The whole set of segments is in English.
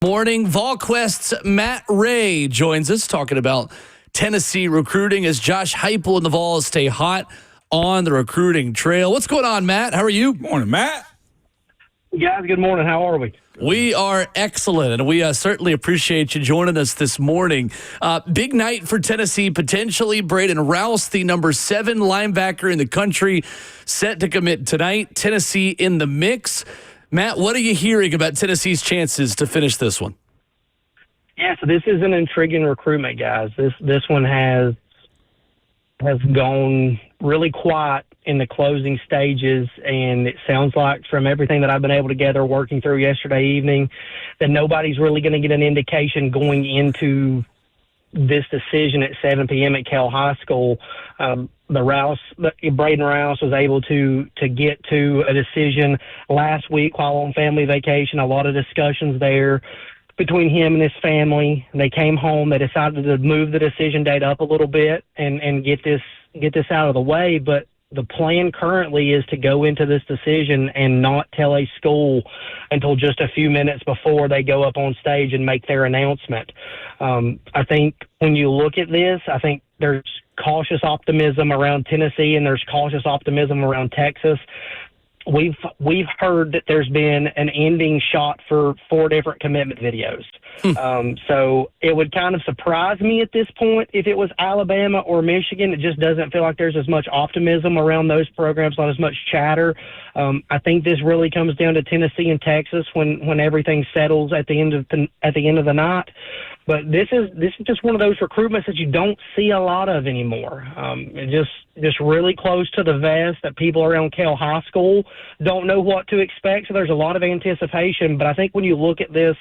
Morning. VolQuest's Matt Ray joins us talking about Tennessee recruiting as Josh Heupel and the Vols stay hot on the recruiting trail. What's going on, Matt? How are you? Morning, Matt. Guys, good morning. How are we? We are excellent, and we certainly appreciate you joining us this morning. Big night for Tennessee, potentially. Braden Rouse, the number 7 linebacker in the country, set to commit tonight. Tennessee in the mix. Matt, what are you hearing about Tennessee's chances to finish this one? Yeah, so this is an intriguing recruitment, guys. This one has gone really quiet in the closing stages, and it sounds like from everything that I've been able to gather working through yesterday evening that nobody's really going to get an indication going into this decision at 7 p.m. at Cal High School. Braden Rouse was able to get to a decision last week while on family vacation. A lot of discussions there between him and his family. They came home. They decided to move the decision date up a little bit and get this out of the way. But the plan currently is to go into this decision and not tell a school until just a few minutes before they go up on stage and make their announcement. I think when you look at this, I think there's cautious optimism around Tennessee and there's cautious optimism around Texas. We've heard that there's been an ending shot for 4 different commitment videos. So it would kind of surprise me at this point if it was Alabama or Michigan. It just doesn't feel like there's as much optimism around those programs, not as much chatter. I think this really comes down to Tennessee and Texas when everything settles at the end of the night. But this is just one of those recruitments that you don't see a lot of anymore. Just really close to the vest that people around Cal High School don't know what to expect. So there's a lot of anticipation. But I think when you look at this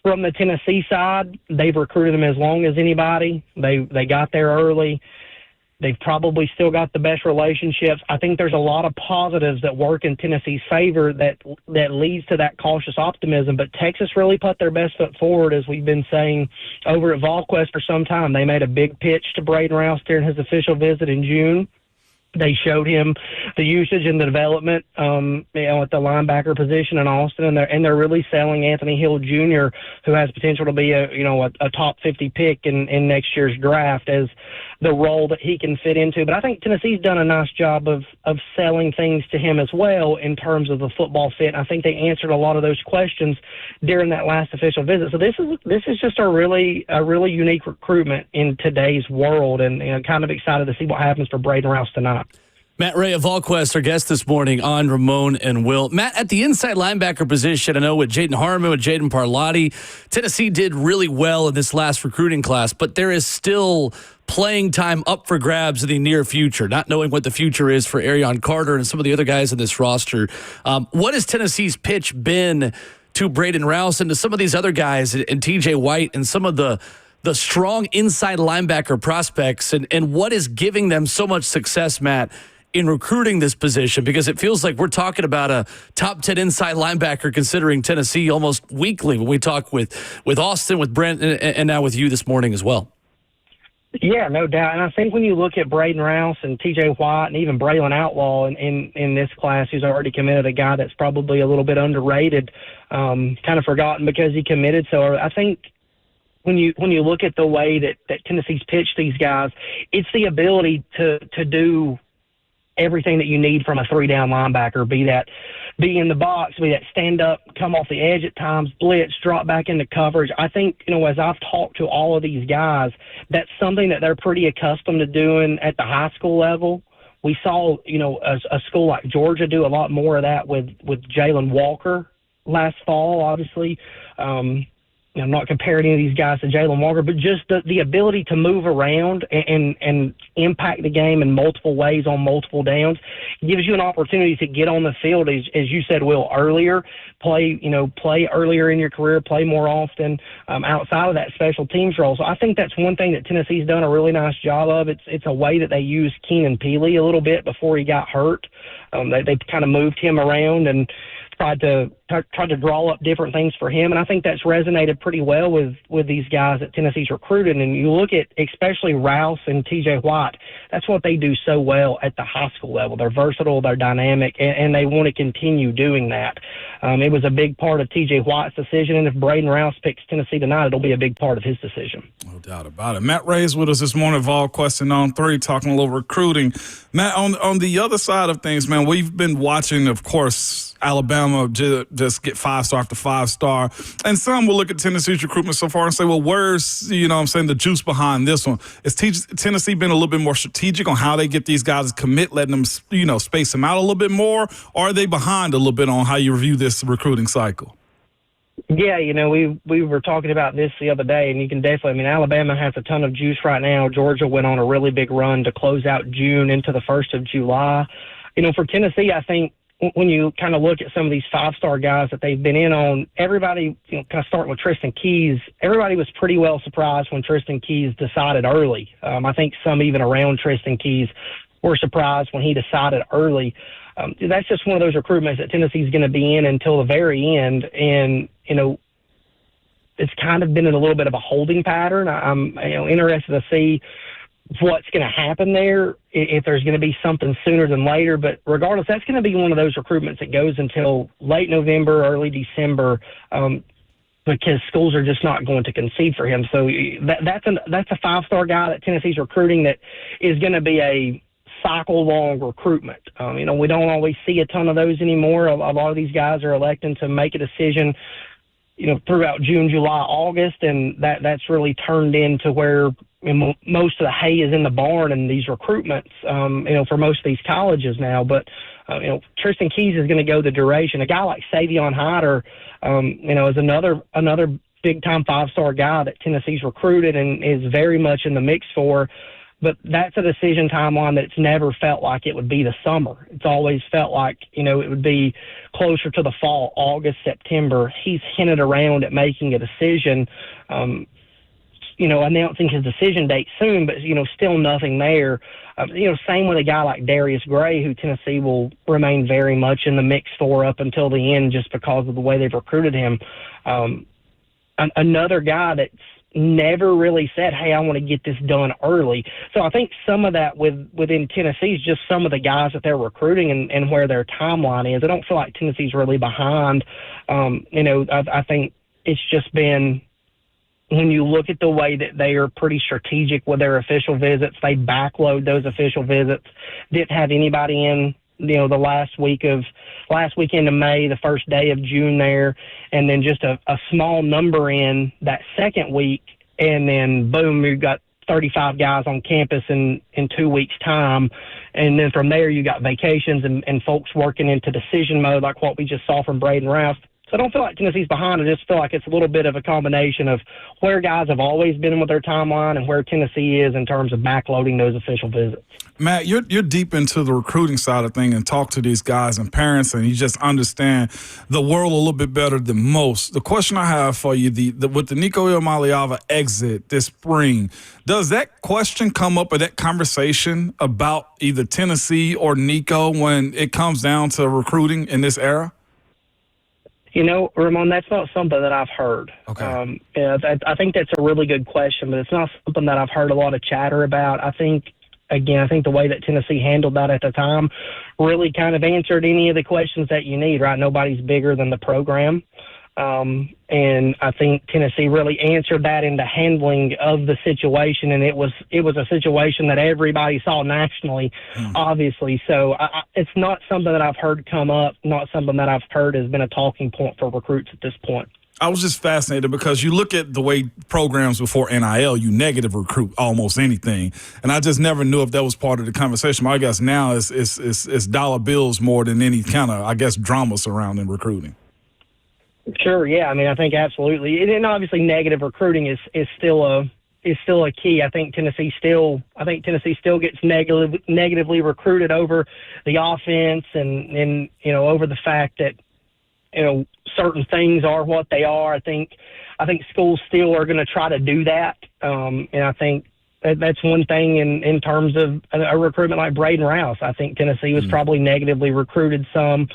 from the Tennessee side, they've recruited them as long as anybody. They got there early. They've probably still got the best relationships. I think there's a lot of positives that work in Tennessee's favor that leads to that cautious optimism. But Texas really put their best foot forward, as we've been saying over at VolQuest for some time. They made a big pitch to Braden Rouse during his official visit in June. They showed him the usage and the development, at the linebacker position in Austin, and they're really selling Anthony Hill Jr., who has potential to be a top 50 pick in next year's draft, as the role that he can fit into. But I think Tennessee's done a nice job of selling things to him as well in terms of the football fit. I think they answered a lot of those questions during that last official visit. So this is just a really unique recruitment in today's world, and kind of excited to see what happens for Braden Rouse tonight. Matt Ray of VolQuest, our guest this morning on Ramon and Will. Matt, at the inside linebacker position, I know with Jaden Harmon, with Jaden Parlati, Tennessee did really well in this last recruiting class, but there is still playing time up for grabs in the near future, not knowing what the future is for Arion Carter and some of the other guys in this roster. What has Tennessee's pitch been to Braden Rouse and to some of these other guys, and TJ White, and some of the strong inside linebacker prospects, and what is giving them so much success, Matt, in recruiting this position? Because it feels like we're talking about a top 10 inside linebacker considering Tennessee almost weekly when we talk with Austin, with Brent, and now with you this morning as well. Yeah, no doubt. And I think when you look at Braden Rouse and TJ White and even Braylon Outlaw in this class, who's already committed, a guy that's probably a little bit underrated, kind of forgotten because he committed. So I think when you look at the way that Tennessee's pitched these guys, it's the ability to do everything that you need from a 3-down linebacker, be in the box, be that stand up, come off the edge at times, blitz, drop back into coverage. I think, as I've talked to all of these guys, that's something that they're pretty accustomed to doing at the high school level. We saw, a school like Georgia do a lot more of that with Jalen Walker last fall, obviously. I'm not comparing any of these guys to Jalen Walker, but just the ability to move around and impact the game in multiple ways on multiple downs gives you an opportunity to get on the field, as you said, Will, earlier, play earlier in your career, play more often outside of that special teams role. So I think that's one thing that Tennessee's done a really nice job of. It's a way that they used Keenan Peely a little bit before he got hurt. They kind of moved him around and tried to draw up different things for him, and I think that's resonated pretty well with these guys that Tennessee's recruited. And you look at especially Rouse and TJ White, that's what they do so well at the high school level. They're versatile, they're dynamic, and they want to continue doing that. It was a big part of TJ White's decision, and if Braden Rouse picks Tennessee tonight, it'll be a big part of his decision. No doubt about it. Matt Ray's with us this morning, VolQuest's on 3, talking a little recruiting. Matt, on the other side of things, man, we've been watching, of course, Alabama just get 5-star after 5-star. And some will look at Tennessee's recruitment so far and say, well, where's, the juice behind this one? Is Tennessee been a little bit more strategic on how they get these guys to commit, letting them, space them out a little bit more? Or are they behind a little bit on how you review this recruiting cycle? Yeah, we were talking about this the other day, and you can definitely, Alabama has a ton of juice right now. Georgia went on a really big run to close out June into the 1st of July. For Tennessee, I think when you kind of look at some of these 5-star guys that they've been in on, everybody, kind of starting with Tristan Keys, everybody was pretty well surprised when Tristan Keys decided early. I think some even around Tristan Keys were surprised when he decided early. That's just one of those recruitments that Tennessee's going to be in until the very end. And, it's kind of been in a little bit of a holding pattern. I'm interested to see what's going to happen there, if there's going to be something sooner than later. But regardless, that's going to be one of those recruitments that goes until late November, early December, because schools are just not going to concede for him. So that's a 5-star guy that Tennessee's recruiting that is going to be a cycle-long recruitment. We don't always see a ton of those anymore. A lot of these guys are electing to make a decision throughout June, July, August, and that's really turned into where most of the hay is in the barn in these recruitments, for most of these colleges now. But, Tristan Keys is going to go the duration. A guy like Savion Hyder, is another big-time 5-star guy that Tennessee's recruited and is very much in the mix for. But that's a decision timeline that it's never felt like it would be the summer. It's always felt like, it would be closer to the fall, August, September. He's hinted around at making a decision, announcing his decision date soon, but, still nothing there. Same with a guy like Darius Gray, who Tennessee will remain very much in the mix for up until the end just because of the way they've recruited him. Another guy that's never really said, hey, I want to get this done early. So I think some of that within Tennessee is just some of the guys that they're recruiting and where their timeline is. I don't feel like Tennessee's really behind. I think it's just been, when you look at the way that they are pretty strategic with their official visits, they backload those official visits. Didn't have anybody in the last weekend of May, the first day of June there, and then just a small number in that second week, and then boom, you've got 35 guys on campus in 2 weeks' time. And then from there, you got vacations and folks working into decision mode like what we just saw from Braden Rouse. So I don't feel like Tennessee's behind. I just feel like it's a little bit of a combination of where guys have always been with their timeline and where Tennessee is in terms of backloading those official visits. Matt, you're deep into the recruiting side of things and talk to these guys and parents, and you just understand the world a little bit better than most. The question I have for you, with the Nico Iamaleava exit this spring, does that question come up or that conversation about either Tennessee or Nico when it comes down to recruiting in this era? Ramon, that's not something that I've heard. Okay. I think that's a really good question, but it's not something that I've heard a lot of chatter about. I think the way that Tennessee handled that at the time really kind of answered any of the questions that you need, right? Nobody's bigger than the program. And I think Tennessee really answered that in the handling of the situation, and it was a situation that everybody saw nationally, obviously. So it's not something that I've heard come up, not something that I've heard has been a talking point for recruits at this point. I was just fascinated because you look at the way programs before NIL, you negative recruit almost anything. And I just never knew if that was part of the conversation. I guess now it's dollar bills more than any kind of, drama surrounding recruiting. Sure, yeah. I think absolutely. And obviously negative recruiting is still a key. I think Tennessee still gets negatively recruited over the offense and over the fact that certain things are what they are. I think schools still are going to try to do that. And I think that's one thing in terms of a recruitment like Braden Rouse. I think Tennessee was probably negatively recruited some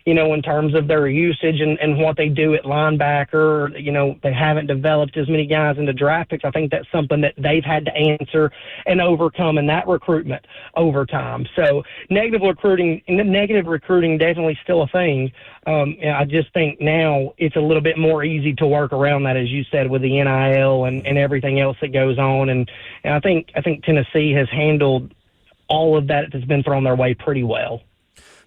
in terms of their usage and what they do at linebacker. They haven't developed as many guys into draft picks. I think that's something that they've had to answer and overcome in that recruitment over time. So negative recruiting definitely still a thing. I just think now it's a little bit more easy to work around that, as you said, with the NIL and everything else that goes on. And I think Tennessee has handled all of that that's been thrown their way pretty well.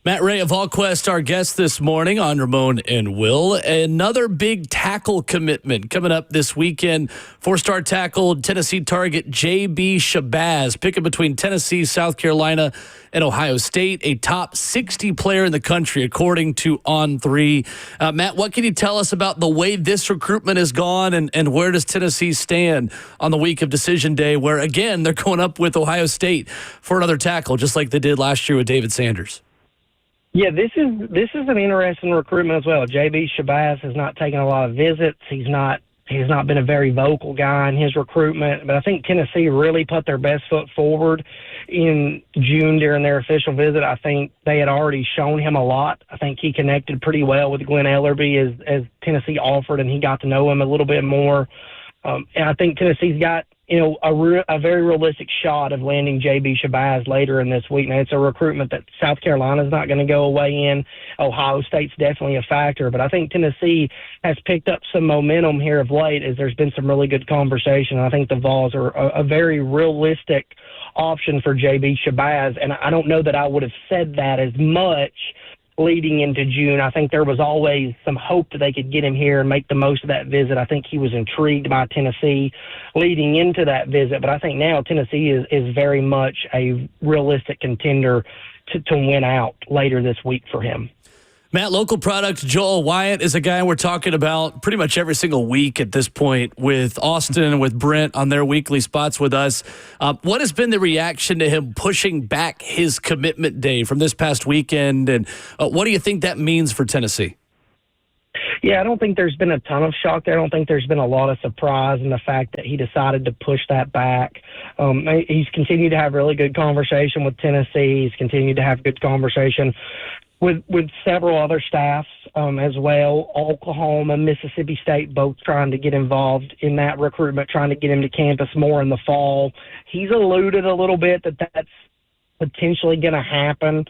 Matt Ray of VolQuest's our guest this morning on Ramon and Will. Another big tackle commitment coming up this weekend. 4-star tackle, Tennessee target J.B. Shabazz, picking between Tennessee, South Carolina, and Ohio State. A top 60 player in the country, according to On3. Matt, what can you tell us about the way this recruitment has gone, and where does Tennessee stand on the week of decision day, where, again, they're going up with Ohio State for another tackle, just like they did last year with David Sanders? Yeah, this is an interesting recruitment as well. J.B. Shabazz has not taken a lot of visits. He's not been a very vocal guy in his recruitment, but I think Tennessee really put their best foot forward in June during their official visit. I think they had already shown him a lot. I think he connected pretty well with Glenn Ellerby as Tennessee offered, and he got to know him a little bit more. And I think Tennessee's got a very realistic shot of landing J.B. Shabazz later in this week. Now, it's a recruitment that South Carolina's not going to go away in. Ohio State's definitely a factor. But I think Tennessee has picked up some momentum here of late as there's been some really good conversation. I think the Vols are a very realistic option for J.B. Shabazz. And I don't know that I would have said that as much leading into June. I think there was always some hope that they could get him here and make the most of that visit. I think he was intrigued by Tennessee leading into that visit, but I think now Tennessee is very much a realistic contender to win out later this week for him. Matt, local product Joel Wyatt is a guy we're talking about pretty much every single week at this point, with Austin and with Brent on their weekly spots with us. What has been the reaction to him pushing back his commitment day from this past weekend, and what do you think that means for Tennessee? Yeah, I don't think there's been a ton of shock there. I don't think there's been a lot of surprise in the fact that he decided to push that back. He's continued to have really good conversation with Tennessee. He's continued to have good conversation with several other staffs as well. Oklahoma, Mississippi State, both trying to get involved in that recruitment, trying to get him to campus more in the fall. He's alluded a little bit that that's potentially going to happen.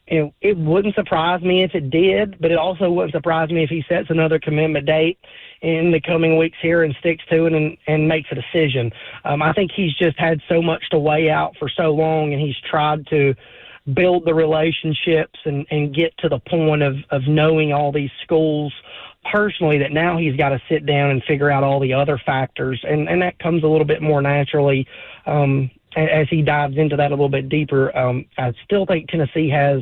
It wouldn't surprise me if it did, but it also wouldn't surprise me if he sets another commitment date in the coming weeks here and sticks to it and makes a decision. I think he's just had so much to weigh out for so long, and he's tried to build the relationships and get to the point of knowing all these schools personally, that now he's got to sit down and figure out all the other factors. And that comes a little bit more naturally as he dives into that a little bit deeper. I still think Tennessee has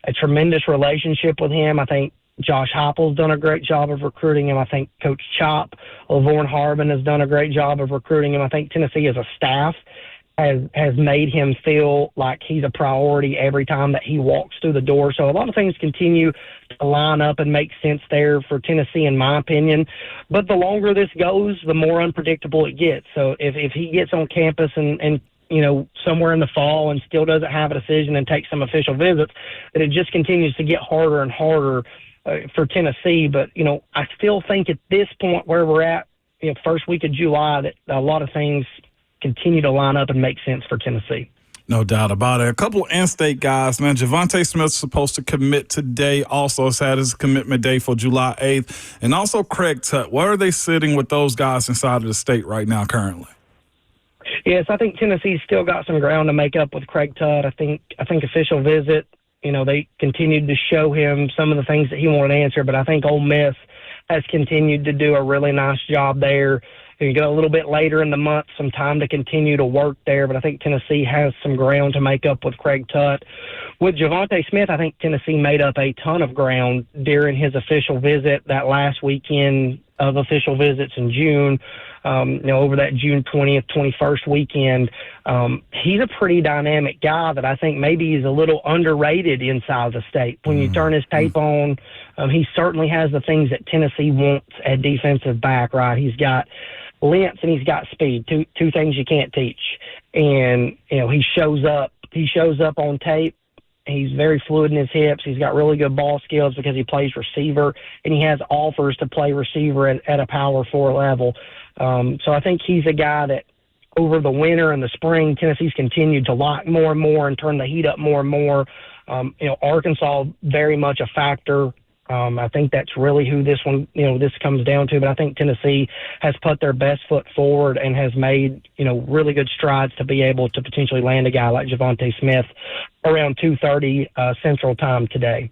a tremendous relationship with him. I think Josh Heupel's done a great job of recruiting him. I think Coach Chop, Lavorne Harbin, has done a great job of recruiting him. I think Tennessee as a staff has made him feel like he's a priority every time that he walks through the door. So a lot of things continue to line up and make sense there for Tennessee, in my opinion. But the longer this goes, the more unpredictable it gets. So if he gets on campus and somewhere in the fall and still doesn't have a decision and takes some official visits, that it just continues to get harder and harder for Tennessee. But, I still think at this point where we're at, first week of July, that a lot of things continue to line up and make sense for Tennessee. No doubt about it. A couple of in-state guys, man. Javonte Smith's supposed to commit today. Also has had his commitment day for July 8th. And also Craig Tutt. Where are they sitting with those guys inside of the state right now currently? Yes, I think Tennessee's still got some ground to make up with Craig Tutt. I think official visit, they continued to show him some of the things that he wanted to answer, but I think Ole Miss has continued to do a really nice job there. You get a little bit later in the month, some time to continue to work there, but I think Tennessee has some ground to make up with Craig Tutt. With Javonte Smith, I think Tennessee made up a ton of ground during his official visit, that last weekend of official visits in June, over that June 20th, 21st weekend. He's a pretty dynamic guy that I think maybe is a little underrated inside the state. When you turn his tape on, he certainly has the things that Tennessee wants at defensive back, right? He's got length and he's got speed, two things you can't teach. And, he shows up on tape He's very fluid in his hips. He's got really good ball skills because he plays receiver, and he has offers to play receiver at a Power 4 level. So I think he's a guy that over the winter and the spring, Tennessee's continued to lock more and more and turn the heat up more and more. Arkansas, very much a factor. I think that's really who this comes down to. But I think Tennessee has put their best foot forward and has made, really good strides to be able to potentially land a guy like Javonte Smith around 2:30 Central Time today.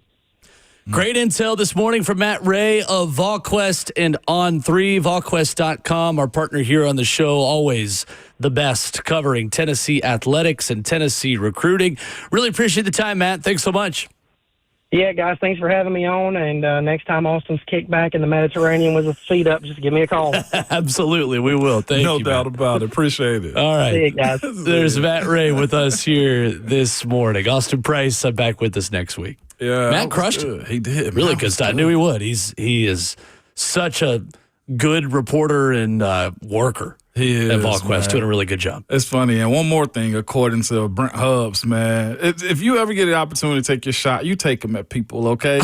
Great intel this morning from Matt Ray of VolQuest and On3, VolQuest.com, our partner here on the show, always the best covering Tennessee athletics and Tennessee recruiting. Really appreciate the time, Matt. Thanks so much. Yeah, guys, thanks for having me on. And next time Austin's kicked back in the Mediterranean with his feet up, just give me a call. Absolutely, we will. Thank you. No doubt about it. Appreciate it. All right. See you, guys. There's Matt Ray with us here this morning. Austin Price back with us next week. Yeah, Matt crushed it. He did. Really good stuff. I knew he would. He is such a good reporter and worker. He is, at VolQuest, man. doing a really good job. It's funny. And one more thing, according to Brent Hubbs, man, if you ever get an opportunity to take your shot, you take them at people, okay?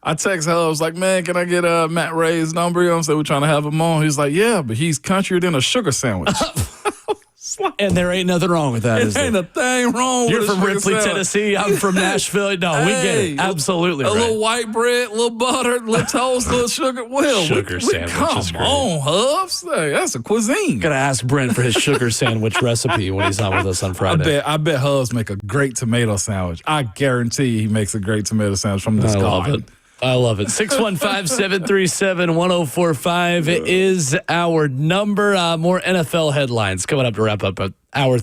I text Hubbs like, man, can I get Matt Ray's number? You know what I'm saying? We're trying to have him on. He's like, yeah, but he's countryed in a sugar sandwich. And there ain't nothing wrong with that, is there? Ain't a thing wrong You're with from Ripley, sandwich. Tennessee. I'm from Nashville. No, we get it. Absolutely A right. little white bread, a little butter, a little toast, a little sugar. Well, Sugar sandwich come is great. on, Hubbs. Hey, that's a cuisine. Gotta ask Brent for his sugar sandwich recipe when he's on with us on Friday. I bet Hubbs make a great tomato sandwich. I guarantee he makes a great tomato sandwich from this garden. I love it. 615-737-1045 is our number. More NFL headlines coming up to wrap up hour 3.